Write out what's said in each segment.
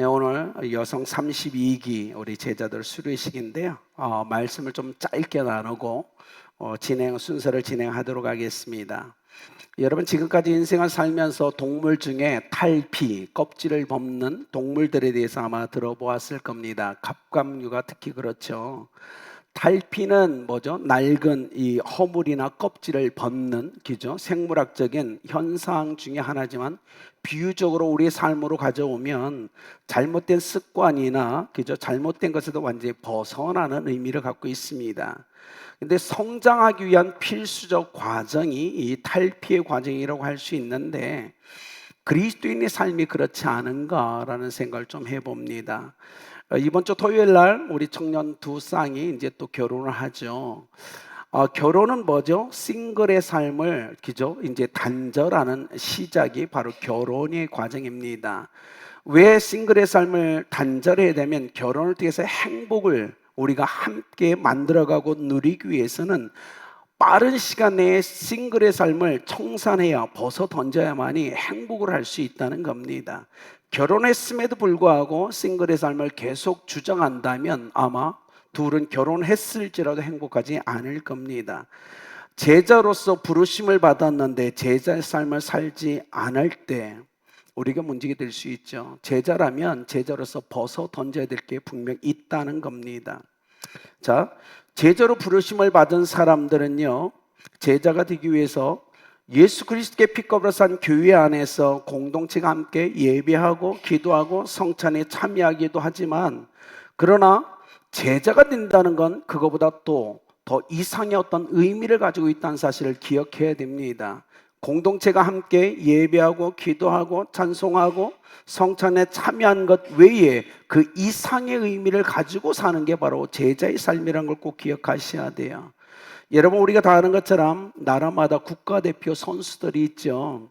네, 오늘 여성 32기 우리 제자들 수료식인데요. 말씀을 좀 짧게 나누고 순서를 진행하도록 하겠습니다. 여러분, 지금까지 인생을 살면서 동물 중에 탈피, 껍질을 벗는 동물들에 대해서 아마 들어보았을 겁니다. 갑각류가 특히 그렇죠. 탈피는 뭐죠? 낡은 이 허물이나 껍질을 벗는 기죠. 생물학적인 현상 중에 하나지만 비유적으로 우리의 삶으로 가져오면 잘못된 습관이나 그죠? 잘못된 것에도 완전히 벗어나는 의미를 갖고 있습니다. 근데 성장하기 위한 필수적 과정이 이 탈피의 과정이라고 할 수 있는데 그리스도인의 삶이 그렇지 않은가라는 생각을 좀 해봅니다. 이번 주 토요일 날 우리 청년 두 쌍이 이제 또 결혼을 하죠. 결혼은 뭐죠? 싱글의 삶을 그죠? 이제 단절하는 시작이 바로 결혼의 과정입니다. 왜 싱글의 삶을 단절해야 되면 결혼을 통해서 행복을 우리가 함께 만들어가고 누리기 위해서는 빠른 시간 내에 싱글의 삶을 청산해야 벗어 던져야만이 행복을 할 수 있다는 겁니다. 결혼했음에도 불구하고 싱글의 삶을 계속 주장한다면 아마 둘은 결혼했을지라도 행복하지 않을 겁니다. 제자로서 부르심을 받았는데 제자의 삶을 살지 않을 때 우리가 문제가 될 수 있죠. 제자라면 제자로서 벗어 던져야 될 게 분명 있다는 겁니다. 자, 제자로 부르심을 받은 사람들은요, 제자가 되기 위해서 예수 그리스도께 피값으로 산 교회 안에서 공동체가 함께 예배하고 기도하고 성찬에 참여하기도 하지만, 그러나 제자가 된다는 건 그거보다 또 더 이상의 어떤 의미를 가지고 있다는 사실을 기억해야 됩니다. 공동체가 함께 예배하고 기도하고 찬송하고 성찬에 참여한 것 외에 그 이상의 의미를 가지고 사는 게 바로 제자의 삶이라는 걸 꼭 기억하셔야 돼요. 여러분, 우리가 다 아는 것처럼 나라마다 국가대표 선수들이 있죠.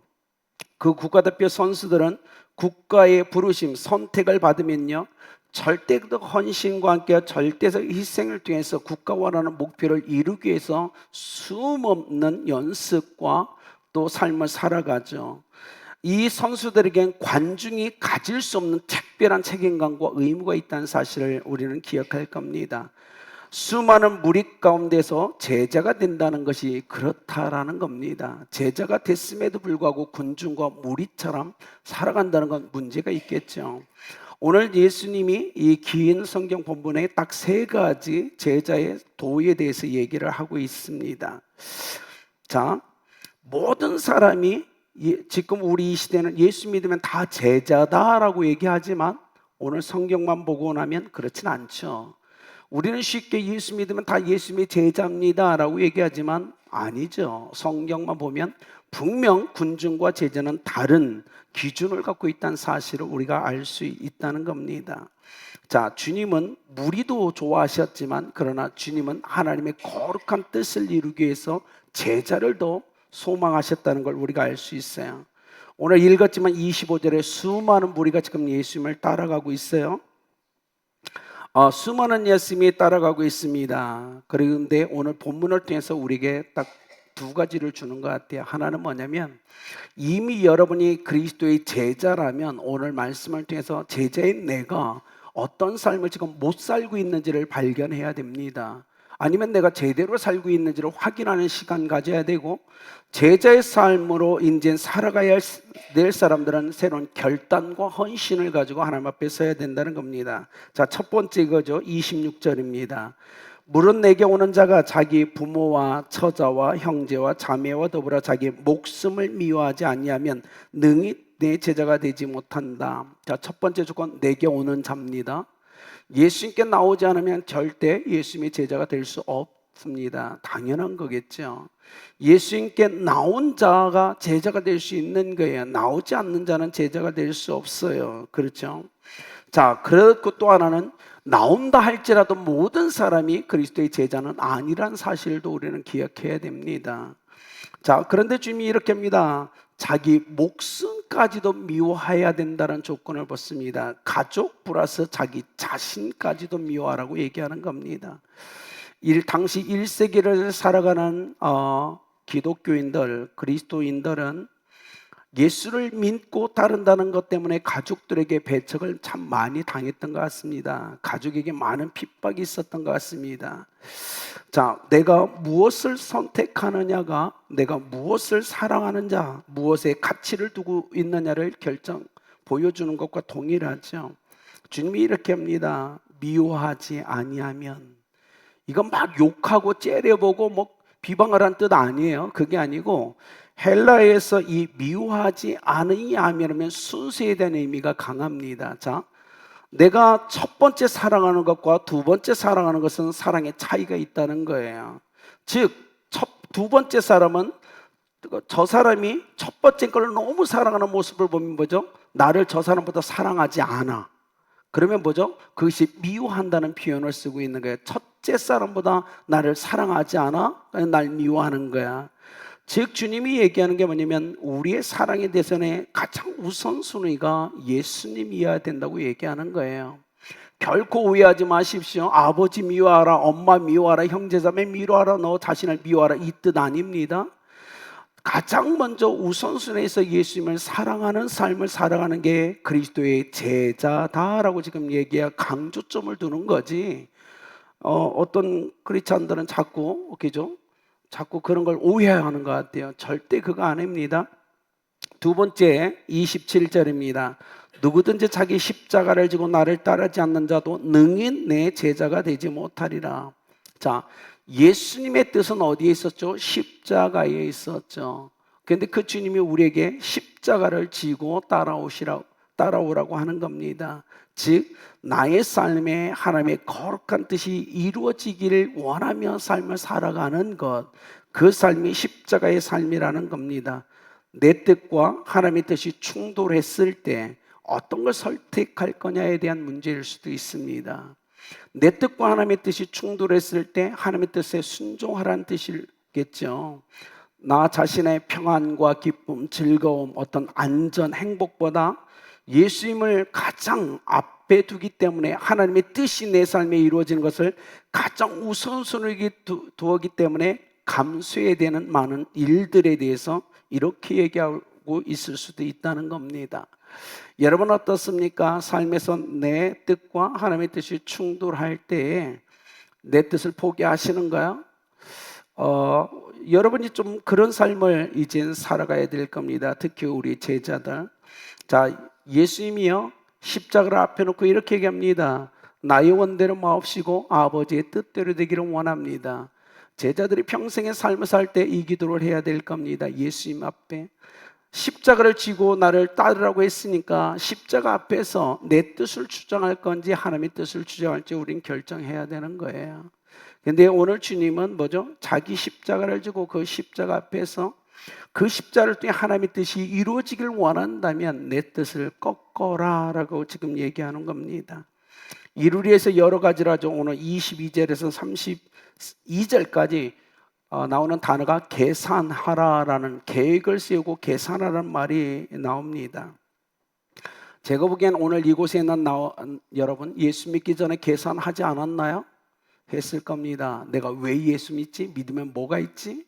그 국가대표 선수들은 국가의 부르심, 선택을 받으면요, 절대적 헌신과 함께 절대적 희생을 통해서 국가가 원하는 목표를 이루기 위해서 수없는 연습과 또 삶을 살아가죠. 이 선수들에겐 관중이 가질 수 없는 특별한 책임감과 의무가 있다는 사실을 우리는 기억할 겁니다. 수많은 무리 가운데서 제자가 된다는 것이 그렇다라는 겁니다. 제자가 됐음에도 불구하고 군중과 무리처럼 살아간다는 건 문제가 있겠죠. 오늘 예수님이 이 긴 성경 본문에 딱 세 가지 제자의 도에 대해서 얘기를 하고 있습니다. 자, 모든 사람이 지금 우리 이 시대는 예수 믿으면 다 제자다라고 얘기하지만 오늘 성경만 보고 나면 그렇진 않죠. 우리는 쉽게 예수 믿으면 다 예수님의 제자입니다라고 얘기하지만 아니죠. 성경만 보면 분명 군중과 제자는 다른 기준을 갖고 있다는 사실을 우리가 알 수 있다는 겁니다. 자, 주님은 무리도 좋아하셨지만 그러나 주님은 하나님의 거룩한 뜻을 이루기 위해서 제자를 더 소망하셨다는 걸 우리가 알 수 있어요. 오늘 읽었지만 25절에 수많은 무리가 지금 예수님을 따라가고 있어요. 수많은 예수님이 따라가고 있습니다. 그런데 오늘 본문을 통해서 우리에게 딱 두 가지를 주는 것 같아요. 하나는 뭐냐면 이미 여러분이 그리스도의 제자라면 오늘 말씀을 통해서 제자인 내가 어떤 삶을 지금 못 살고 있는지를 발견해야 됩니다. 아니면 내가 제대로 살고 있는지를 확인하는 시간 가져야 되고, 제자의 삶으로 이제 살아가야 될 사람들은 새로운 결단과 헌신을 가지고 하나님 앞에 서야 된다는 겁니다. 자, 첫 번째 이거죠. 26절입니다. 물은 내게 오는 자가 자기 부모와 처자와 형제와 자매와 더불어 자기 목숨을 미워하지 아니하면 능히 내 제자가 되지 못한다. 자, 첫 번째 조건, 내게 오는 자입니다. 예수님께 나오지 않으면 절대 예수님의 제자가 될 수 없습니다. 당연한 거겠죠. 예수님께 나온 자가 제자가 될 수 있는 거예요. 나오지 않는 자는 제자가 될 수 없어요. 그렇죠? 자, 그렇고 또 하나는 나온다 할지라도 모든 사람이 그리스도의 제자는 아니란 사실도 우리는 기억해야 됩니다. 자, 그런데 주님이 이렇게 합니다. 자기 목숨까지도 미워해야 된다는 조건을 벗습니다. 가족 플러스 자기 자신까지도 미워하라고 얘기하는 겁니다. 당시 1세기를 살아가는 기독교인들, 그리스도인들은 예수를 믿고 따른다는 것 때문에 가족들에게 배척을 참 많이 당했던 것 같습니다. 가족에게 많은 핍박이 있었던 것 같습니다. 자, 내가 무엇을 선택하느냐가 내가 무엇을 사랑하는 자, 무엇에 가치를 두고 있느냐를 보여주는 것과 동일하죠. 주님이 이렇게 합니다. 미워하지 아니하면. 이건 막 욕하고 째려보고 뭐 비방을 한 뜻 아니에요. 그게 아니고 헬라에서 이 미워하지 아니하면 순수에 대한 의미가 강합니다. 자, 내가 첫 번째 사랑하는 것과 두 번째 사랑하는 것은 사랑의 차이가 있다는 거예요. 즉, 두 번째 사람은 저 사람이 첫 번째 걸 너무 사랑하는 모습을 보면 뭐죠? 나를 저 사람보다 사랑하지 않아. 그러면 뭐죠? 그것이 미워한다는 표현을 쓰고 있는 거예요. 첫째 사람보다 나를 사랑하지 않아? 날 미워하는 거야. 즉 주님이 얘기하는 게 뭐냐면 우리의 사랑의 대선에 가장 우선순위가 예수님이어야 된다고 얘기하는 거예요. 결코 오해하지 마십시오. 아버지 미워하라, 엄마 미워하라, 형제자매 미워하라, 너 자신을 미워하라 이 뜻 아닙니다. 가장 먼저 우선순위에서 예수님을 사랑하는 삶을 살아가는 게 그리스도의 제자다라고 지금 강조점을 두는 거지. 어떤 크리스찬들은 자꾸 그런 걸 오해하는 것 같아요. 절대 그거 아닙니다. 두 번째 27절입니다. 누구든지 자기 십자가를 지고 나를 따르지 않는 자도 능히 내 제자가 되지 못하리라. 자, 예수님의 뜻은 어디에 있었죠? 십자가에 있었죠. 그런데 그 주님이 우리에게 십자가를 지고 따라오라고 하는 겁니다. 즉 나의 삶에 하나님의 거룩한 뜻이 이루어지기를 원하며 삶을 살아가는 것, 그 삶이 십자가의 삶이라는 겁니다. 내 뜻과 하나님의 뜻이 충돌했을 때 어떤 걸 선택할 거냐에 대한 문제일 수도 있습니다. 내 뜻과 하나님의 뜻이 충돌했을 때 하나님의 뜻에 순종하라는 뜻이겠죠. 나 자신의 평안과 기쁨, 즐거움, 어떤 안전, 행복보다 예수님을 가장 앞에 두기 때문에 하나님의 뜻이 내 삶에 이루어지는 것을 가장 우선순위에 두었기 때문에 감수해야 되는 많은 일들에 대해서 이렇게 얘기하고 있을 수도 있다는 겁니다. 여러분 어떻습니까? 삶에서 내 뜻과 하나님의 뜻이 충돌할 때 내 뜻을 포기하시는가요? 여러분이 좀 그런 삶을 이젠 살아가야 될 겁니다. 특히 우리 제자들. 자, 예수님이요 십자가를 앞에 놓고 이렇게 얘기합니다. 나의 원대로 마옵시고 아버지의 뜻대로 되기를 원합니다. 제자들이 평생의 삶을 살 때 이 기도를 해야 될 겁니다. 예수님 앞에 십자가를 지고 나를 따르라고 했으니까 십자가 앞에서 내 뜻을 주장할 건지 하나님의 뜻을 주장할지 우린 결정해야 되는 거예요. 근데 오늘 주님은 뭐죠? 자기 십자가를 지고 그 십자가 앞에서 그 십자가를 통해 하나님의 뜻이 이루어지길 원한다면 내 뜻을 꺾어라 라고 지금 얘기하는 겁니다. 이루리 해서 여러 가지로 하죠. 오늘 22절에서 32절까지 나오는 단어가 계산하라라는, 계획을 세우고 계산하라는 말이 나옵니다. 제가 보기엔 오늘 이곳에 있는 여러분 예수 믿기 전에 계산하지 않았나요? 했을 겁니다. 내가 왜 예수 믿지? 믿으면 뭐가 있지?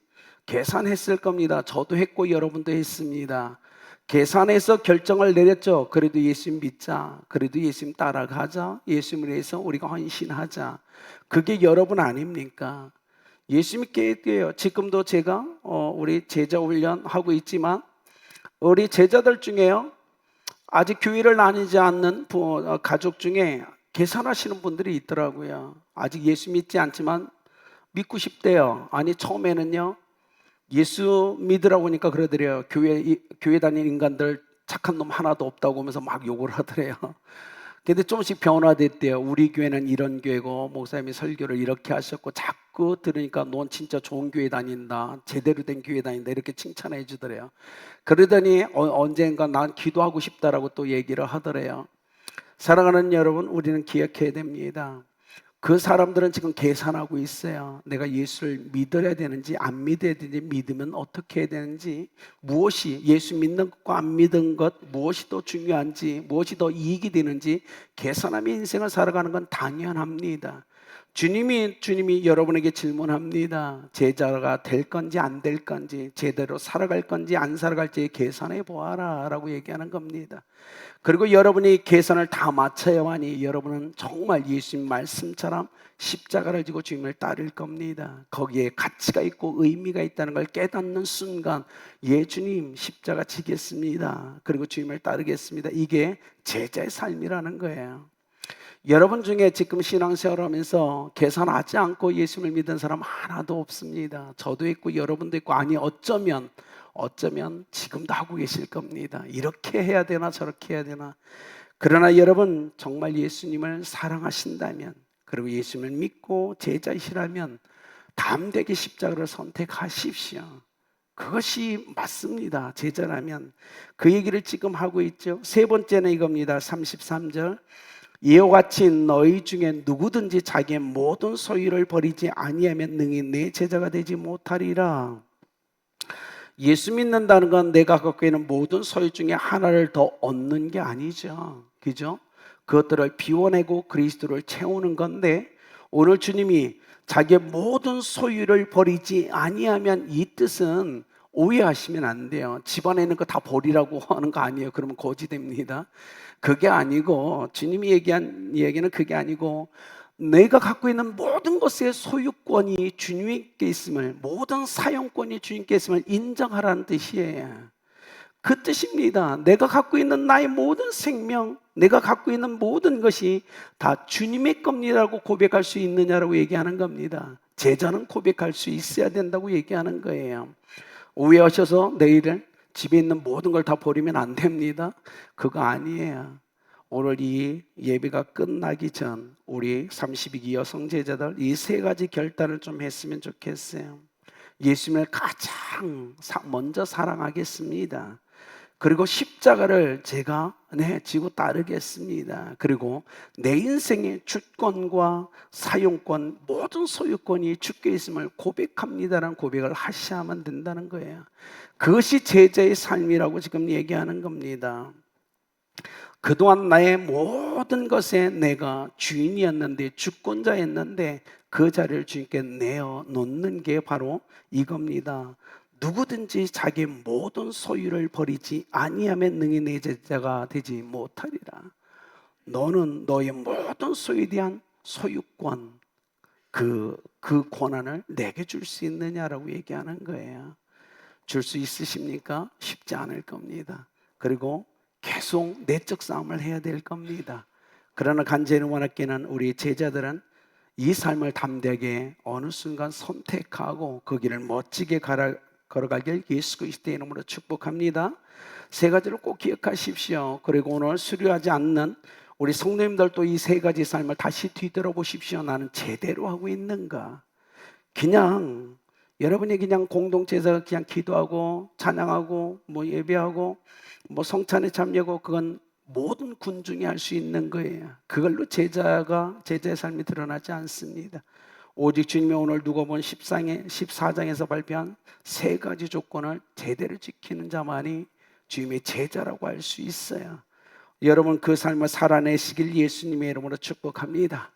계산했을 겁니다. 저도 했고 여러분도 했습니다. 계산해서 결정을 내렸죠. 그래도 예수님 믿자. 그래도 예수님 따라가자. 예수님을 위해서 우리가 헌신하자. 그게 여러분 아닙니까? 예수 믿게 해요. 지금도 제가 우리 제자 훈련하고 있지만 우리 제자들 중에요 아직 교회를 다니지 않는 가족 중에 계산하시는 분들이 있더라고요. 아직 예수 믿지 않지만 믿고 싶대요. 아니 처음에는요 예수 믿으라고 하니까 그러더래요. 교회 다니는 인간들 착한 놈 하나도 없다고 하면서 막 욕을 하더래요. 근데 조금씩 변화됐대요. 우리 교회는 이런 교회고 목사님이 설교를 이렇게 하셨고 자꾸 들으니까 넌 진짜 좋은 교회 다닌다. 제대로 된 교회 다닌다. 이렇게 칭찬해 주더래요. 그러더니 언젠가 난 기도하고 싶다라고 또 얘기를 하더래요. 사랑하는 여러분, 우리는 기억해야 됩니다. 그 사람들은 지금 계산하고 있어요. 내가 예수를 믿어야 되는지 안 믿어야 되는지, 믿으면 어떻게 해야 되는지, 무엇이 예수 믿는 것과 안 믿은 것 무엇이 더 중요한지, 무엇이 더 이익이 되는지 계산하며 인생을 살아가는 건 당연합니다. 주님이 여러분에게 질문합니다. 제자가 될 건지 안 될 건지, 제대로 살아갈 건지 안 살아갈지 계산해 보아라 라고 얘기하는 겁니다. 그리고 여러분이 계산을 다 맞춰야만이 여러분은 정말 예수님 말씀처럼 십자가를 지고 주님을 따를 겁니다. 거기에 가치가 있고 의미가 있다는 걸 깨닫는 순간, 예 주님 십자가 지겠습니다. 그리고 주님을 따르겠습니다. 이게 제자의 삶이라는 거예요. 여러분 중에 지금 신앙생활을 하면서 계산하지 않고 예수님을 믿은 사람 하나도 없습니다. 저도 있고 여러분도 있고, 아니 어쩌면 지금도 하고 계실 겁니다. 이렇게 해야 되나 저렇게 해야 되나. 그러나 여러분 정말 예수님을 사랑하신다면, 그리고 예수님을 믿고 제자이시라면 담대하게 십자가를 선택하십시오. 그것이 맞습니다. 제자라면. 그 얘기를 지금 하고 있죠. 세 번째는 이겁니다. 33절. 이와 같이 너희 중에 누구든지 자기의 모든 소유를 버리지 아니하면 능히 내 제자가 되지 못하리라. 예수 믿는다는 건 내가 갖고 있는 모든 소유 중에 하나를 더 얻는 게 아니죠. 그죠? 그것들을 비워내고 그리스도를 채우는 건데, 오늘 주님이 자기의 모든 소유를 버리지 아니하면, 이 뜻은 오해하시면 안 돼요. 집안에 있는 거 다 버리라고 하는 거 아니에요. 그러면 거지 됩니다. 그게 아니고, 주님이 얘기한 얘기는 그게 아니고, 내가 갖고 있는 모든 것의 소유권이 주님께 있음을, 모든 사용권이 주님께 있음을 인정하라는 뜻이에요. 그 뜻입니다. 내가 갖고 있는 나의 모든 생명, 내가 갖고 있는 모든 것이 다 주님의 겁니다라고 고백할 수 있느냐라고 얘기하는 겁니다. 제자는 고백할 수 있어야 된다고 얘기하는 거예요. 오해하셔서 내일은 집에 있는 모든 걸 다 버리면 안 됩니다. 그거 아니에요. 오늘 이 예배가 끝나기 전 우리 32기 여성 제자들 이 세 가지 결단을 좀 했으면 좋겠어요. 예수님을 가장 먼저 사랑하겠습니다. 그리고 십자가를 제가 지고 따르겠습니다. 그리고 내 인생의 주권과 사용권, 모든 소유권이 주께 있음을 고백합니다라는 고백을 하셔야만 된다는 거예요. 그것이 제자의 삶이라고 지금 얘기하는 겁니다. 그동안 나의 모든 것에 내가 주인이었는데, 주권자였는데, 그 자리를 주님께 내어놓는 게 바로 이겁니다. 누구든지 자기 모든 소유를 버리지 아니하면 능히 내 제자가 되지 못하리라. 너는 너의 모든 소유에 대한 소유권, 그 권한을 내게 줄 수 있느냐라고 얘기하는 거예요. 줄 수 있으십니까? 쉽지 않을 겁니다. 그리고 계속 내적 싸움을 해야 될 겁니다. 그러나 간절히 원하기는 우리 제자들은 이 삶을 담대하게 어느 순간 선택하고 그 길을 멋지게 걸어가길 예수 그리스도의 이름으로 축복합니다. 세 가지를 꼭 기억하십시오. 그리고 오늘 수료하지 않는 우리 성도님들도 이 세 가지 삶을 다시 뒤돌아보십시오. 나는 제대로 하고 있는가? 그냥 여러분이 그냥 공동체에서 그냥 기도하고 찬양하고 예배하고 성찬에 참여하고, 그건 모든 군중이 할 수 있는 거예요. 그걸로 제자의 삶이 드러나지 않습니다. 오직 주님이 오늘 누가복음 14장에서 발표한 세 가지 조건을 제대로 지키는 자만이 주님의 제자라고 할 수 있어요. 여러분 그 삶을 살아내시길 예수님의 이름으로 축복합니다.